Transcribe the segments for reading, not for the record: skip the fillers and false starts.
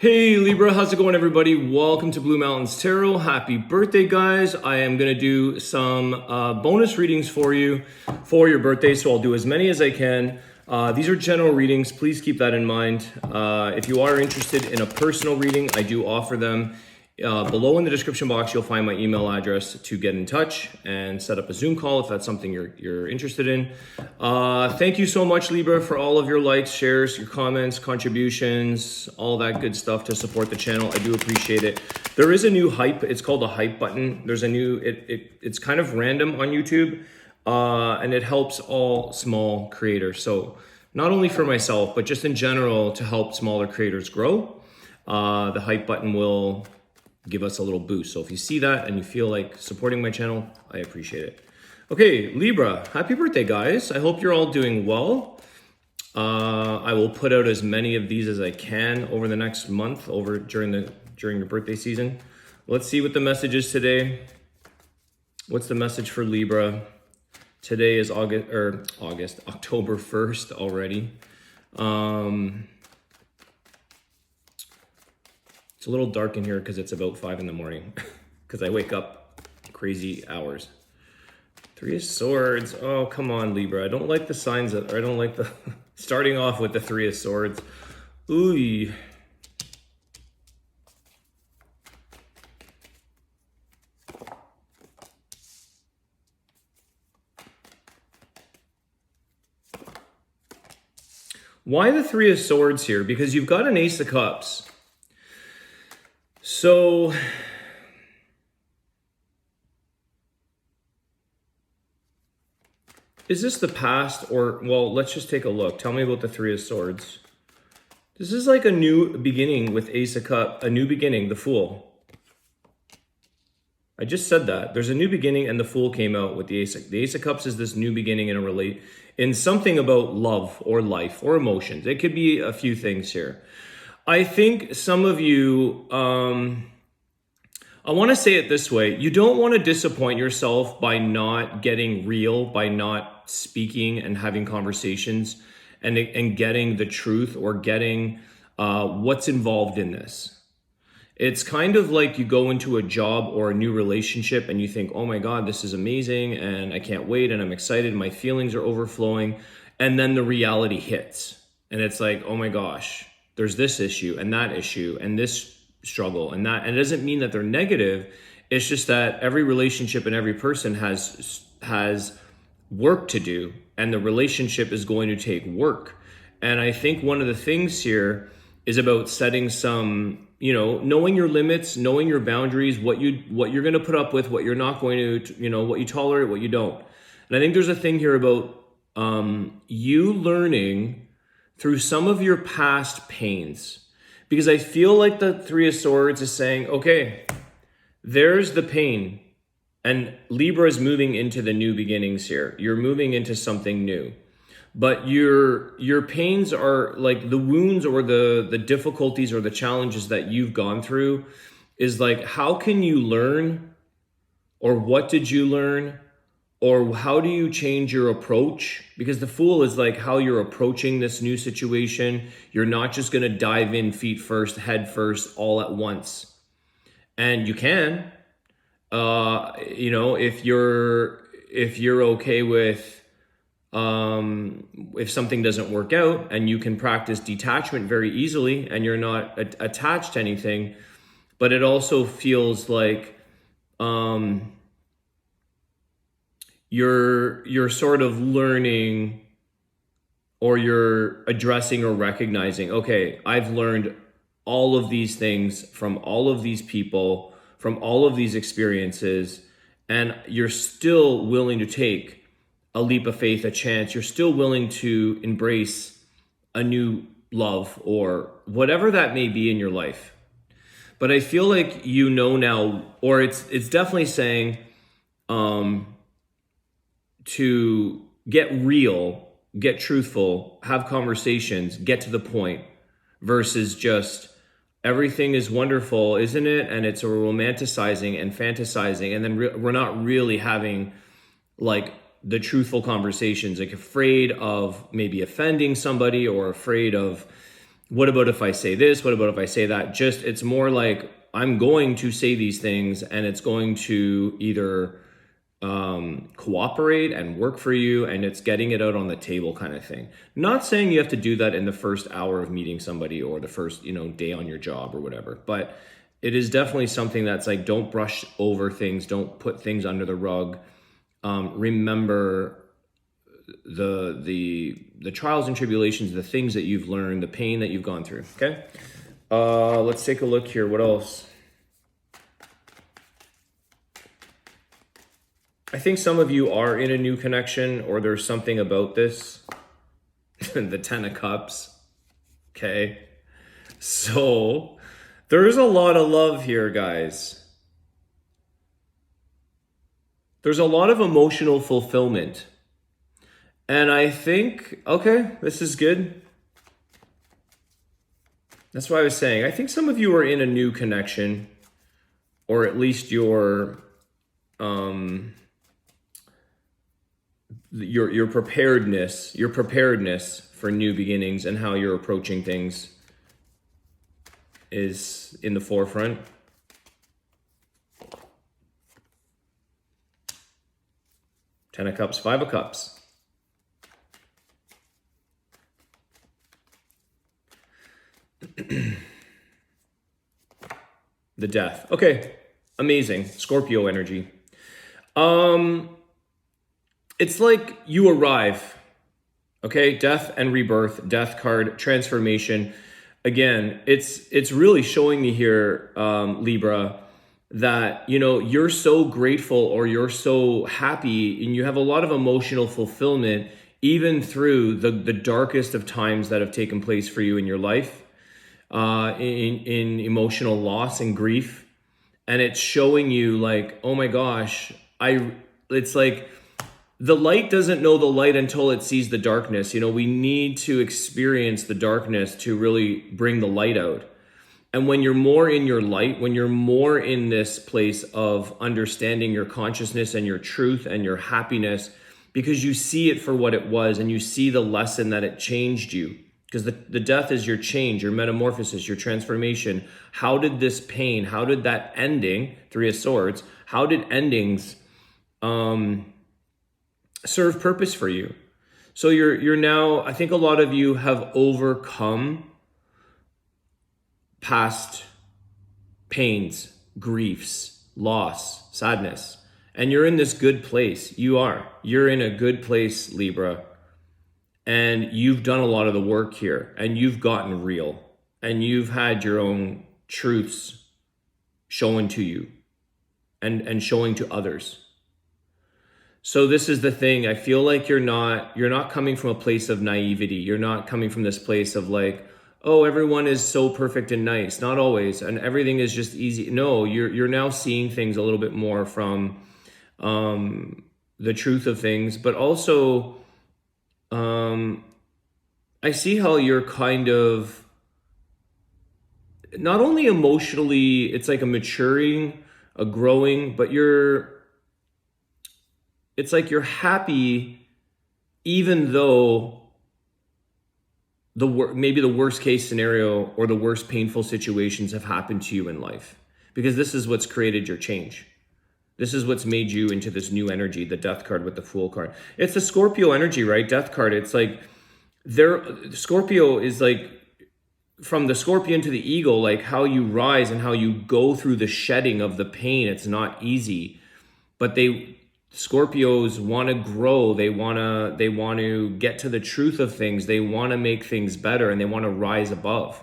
Hey Libra, how's it going everybody? Welcome to Blue Mountains Tarot. Happy birthday guys. I am going to do some bonus readings for you for your birthday, so I'll do as many as I can. These are general readings, please keep that in mind. If you are interested in a personal reading, I do offer them. Below in the description box, you'll find my email address to get in touch and set up a Zoom call if that's something you're interested in. Thank you so much, Libra, for all of your likes, shares, your comments, contributions, all that good stuff to support the channel. I do appreciate it. There is a new hype. It's called a hype button. There's a new, it's kind of random on YouTube, and it helps all small creators. So not only for myself, but just in general to help smaller creators grow. The hype button will give us a little boost. So if you see that and you feel like supporting my channel, I appreciate it. Okay, Libra, happy birthday, guys. I hope you're all doing well. I will put out as many of these as I can over the next month, during the birthday season. Let's see what the message is today. What's the message for Libra? Today is October 1st already. It's a little dark in here because it's about 5 in the morning because I wake up crazy hours. Three of Swords. Oh, come on, Libra. I don't like the signs I don't like the starting off with the Three of Swords. Ooh. Why the Three of Swords here? Because you've got an Ace of Cups. So, is this the past or, well, let's just take a look. Tell me about the Three of Swords. This is like a new beginning with Ace of Cups, a new beginning, the Fool. I just said that. There's a new beginning and the Fool came out with the Ace of Cups is this new beginning in something about love or life or emotions. It could be a few things here. I think some of you, I want to say it this way. You don't want to disappoint yourself by not getting real, by not speaking and having conversations and getting the truth or getting what's involved in this. It's kind of like you go into a job or a new relationship and you think, oh my God, this is amazing and I can't wait and I'm excited. My feelings are overflowing. And then the reality hits and it's like, oh my gosh. There's this issue and that issue and this struggle and that. And it doesn't mean that they're negative. It's just that every relationship and every person has work to do and the relationship is going to take work. And I think one of the things here is about setting some, knowing your limits, knowing your boundaries, what you're going to put up with, what you're not going to, what you tolerate, what you don't. And I think there's a thing here about you learning through some of your past pains, because I feel like the Three of Swords is saying, okay, there's the pain and Libra is moving into the new beginnings here. You're moving into something new, but your pains are like the wounds or the difficulties or the challenges that you've gone through is like, how can you learn or what did you learn? Or how do you change your approach? Because the Fool is like how you're approaching this new situation. You're not just going to dive in feet first, head first, all at once. And you can, if you're okay with, if something doesn't work out and you can practice detachment very easily and you're not attached to anything, but it also feels like, you're sort of learning or you're addressing or recognizing, okay, I've learned all of these things from all of these people, from all of these experiences, and you're still willing to take a leap of faith, a chance. You're still willing to embrace a new love or whatever that may be in your life. But I feel like now, or it's definitely saying, to get real, get truthful, have conversations, get to the point versus just everything is wonderful, isn't it? And it's a romanticizing and fantasizing. And then we're not really having like the truthful conversations, like afraid of maybe offending somebody or afraid of what about if I say this? What about if I say that? Just, it's more like I'm going to say these things and it's going to either cooperate and work for you, and it's getting it out on the table kind of thing. Not saying you have to do that in the first hour of meeting somebody or the first, day on your job or whatever, but it is definitely something that's like, don't brush over things, don't put things under the rug. Remember the trials and tribulations, the things that you've learned, the pain that you've gone through. Okay. Let's take a look here. What else? I think some of you are in a new connection, or there's something about this. The 10 of Cups. Okay. So there's a lot of love here, guys. There's a lot of emotional fulfillment. And I think, okay, this is good. That's what I was saying. I think some of you are in a new connection, or at least your preparedness for new beginnings and how you're approaching things is in the forefront. Ten of Cups, Five of Cups. The Death. Okay, amazing. Scorpio energy. It's like you arrive. Okay, Death and rebirth, Death card, transformation. Again, it's really showing me here, Libra, that you're so grateful, or you're so happy, and you have a lot of emotional fulfillment even through the darkest of times that have taken place for you in your life. In emotional loss and grief, and it's showing you like, oh my gosh, it's like the light doesn't know the light until it sees the darkness. We need to experience the darkness to really bring the light out. And when you're more in your light, when you're more in this place of understanding your consciousness and your truth and your happiness, because you see it for what it was, and you see the lesson that it changed you. Because the death is your change, your metamorphosis, your transformation. How did this pain, how did that ending, Three of Swords, how did endings serve purpose for you? So you're now, I think a lot of you have overcome past pains, griefs, loss, sadness, and you're in this good place. You're in a good place, Libra. And you've done a lot of the work here, and you've gotten real, and you've had your own truths shown to you and showing to others. So this is the thing. I feel like you're not coming from a place of naivety. You're not coming from this place of like, oh, everyone is so perfect and nice. Not always, and everything is just easy. No, you're now seeing things a little bit more from the truth of things, but also I see how you're kind of not only emotionally, it's like a maturing, a growing, but it's like you're happy, even though maybe the worst case scenario or the worst painful situations have happened to you in life, because this is what's created your change. This is what's made you into this new energy, the Death card with the Fool card. It's the Scorpio energy, right? Death card. It's like Scorpio is like from the scorpion to the eagle, like how you rise and how you go through the shedding of the pain. It's not easy, but Scorpios want to grow. They want to get to the truth of things. They want to make things better, and they want to rise above.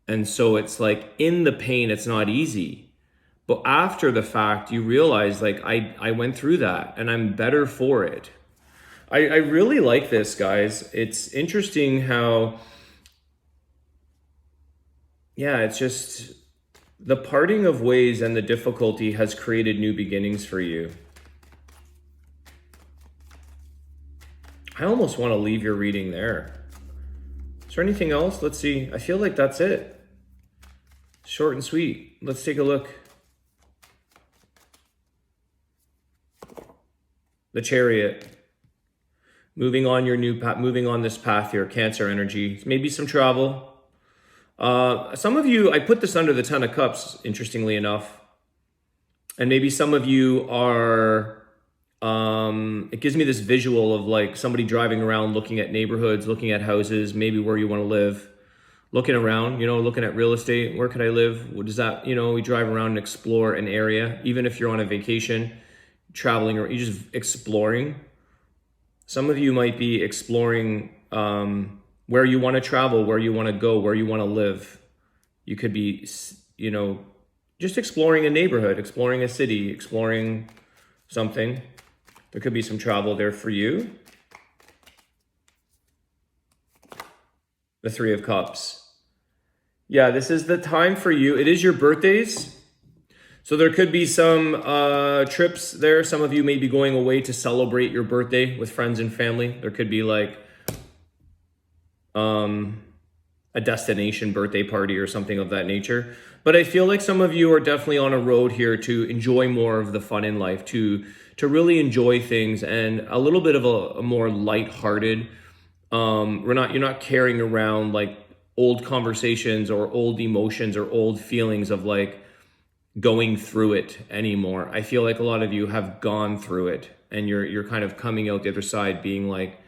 And so it's like in the pain, it's not easy. But after the fact, you realize like, I went through that and I'm better for it. I really like this, guys. It's interesting how, it's just the parting of ways and the difficulty has created new beginnings for you. I almost want to leave your reading there. Is there anything else? Let's see. I feel like that's it. Short and sweet. Let's take a look. The Chariot. Moving on your new path, moving on this path here, Cancer energy. Maybe some travel. Some of you, I put this under the Ten of Cups, interestingly enough. And maybe some of you are, it gives me this visual of like somebody driving around, looking at neighborhoods, looking at houses, maybe where you want to live, looking around, looking at real estate. Where could I live? What does that, we drive around and explore an area, even if you're on a vacation, traveling, or you're just exploring. Some of you might be exploring where you want to travel, where you want to go, where you want to live. You could be, just exploring a neighborhood, exploring a city, exploring something. There could be some travel there for you. The Three of Cups. Yeah, this is the time for you. It is your birthdays. So there could be some trips there. Some of you may be going away to celebrate your birthday with friends and family. There could be like a destination birthday party or something of that nature. But I feel like some of you are definitely on a road here to enjoy more of the fun in life, to really enjoy things, and a little bit of a more lighthearted. You're not carrying around like old conversations or old emotions or old feelings of like going through it anymore. I feel like a lot of you have gone through it, and you're kind of coming out the other side being like,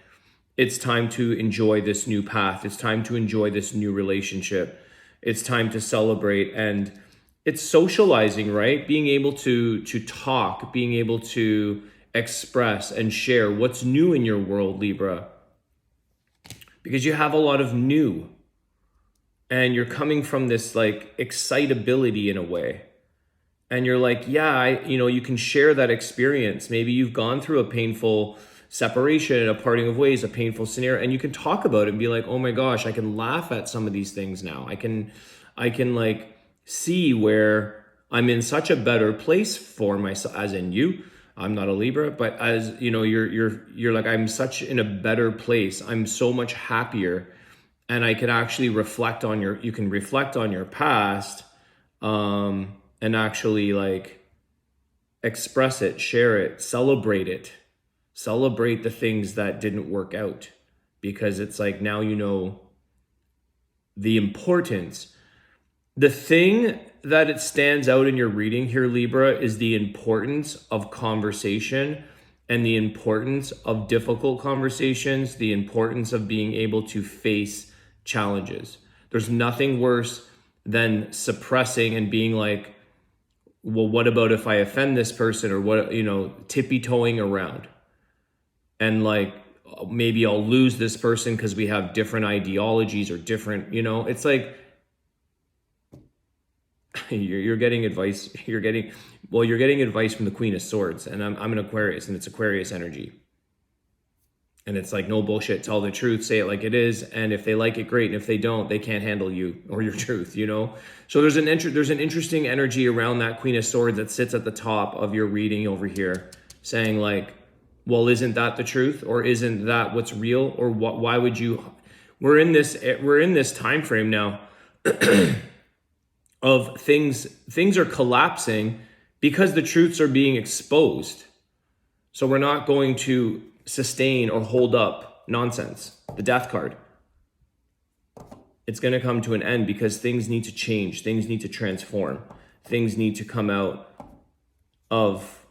it's time to enjoy this new path. It's time to enjoy this new relationship. It's time to celebrate. And it's socializing, right? Being able to talk, being able to express and share what's new in your world, Libra. Because you have a lot of new. And you're coming from this like excitability in a way. And you're like, yeah, you can share that experience. Maybe you've gone through a painful separation, a parting of ways, a painful scenario, and you can talk about it and be like, oh my gosh, I can laugh at some of these things now. I can like see where I'm in such a better place for myself, as in you. I'm not a Libra, but as you're like, I'm such in a better place. I'm so much happier, and I can actually reflect on you can reflect on your past, and actually like express it, share it, celebrate it. Celebrate the things that didn't work out, because it's like now you know the importance. The thing that it stands out in your reading here, Libra, is the importance of conversation and the importance of difficult conversations, the importance of being able to face challenges. There's nothing worse than suppressing and being like, well, what about if I offend this person, or what, tippy-toeing around. And like, maybe I'll lose this person because we have different ideologies or different, it's like, you're getting advice. You're getting advice from the Queen of Swords, and I'm an Aquarius, and it's Aquarius energy. And it's like, no bullshit, tell the truth, say it like it is. And if they like it, great. And if they don't, they can't handle you or your truth, So there's an interesting energy around that Queen of Swords that sits at the top of your reading over here, saying like, well, isn't that the truth, or isn't that what's real, or what? Why would you? We're in this time frame now of things are collapsing because the truths are being exposed. So we're not going to sustain or hold up nonsense. The Death card. It's going to come to an end because things need to change. Things need to transform. Things need to come out of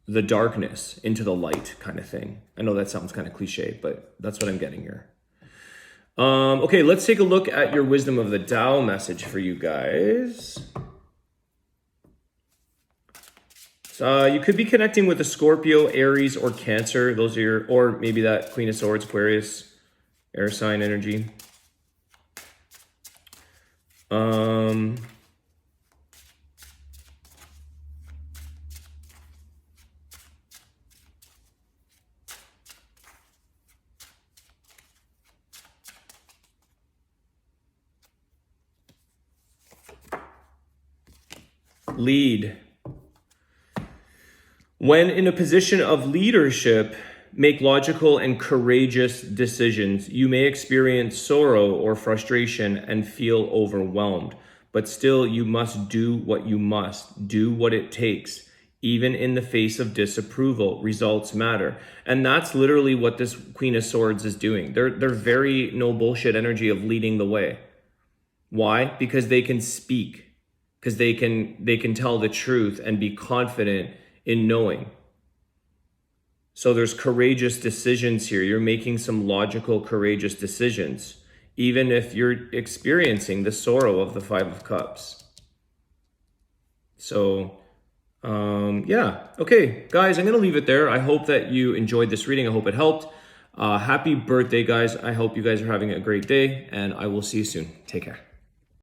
the darkness into the light, kind of thing. I know that sounds kind of cliche, but that's what I'm getting here. Okay, let's take a look at your Wisdom of the Tao message for you guys. So you could be connecting with a Scorpio, Aries, or Cancer. Those are or maybe that Queen of Swords, Aquarius, air sign energy. Lead. When in a position of leadership, make logical and courageous decisions. You may experience sorrow or frustration and feel overwhelmed, but still you must do what you must. Do what it takes. Even in the face of disapproval, results matter. And that's literally what this Queen of Swords is doing. They're very no bullshit energy of leading the way. Why? Because they can speak, because they can tell the truth and be confident in knowing. So there's courageous decisions here. You're making some logical, courageous decisions, even if you're experiencing the sorrow of the Five of Cups. So, yeah. Okay, guys, I'm going to leave it there. I hope that you enjoyed this reading. I hope it helped. Happy birthday, guys. I hope you guys are having a great day, and I will see you soon. Take care.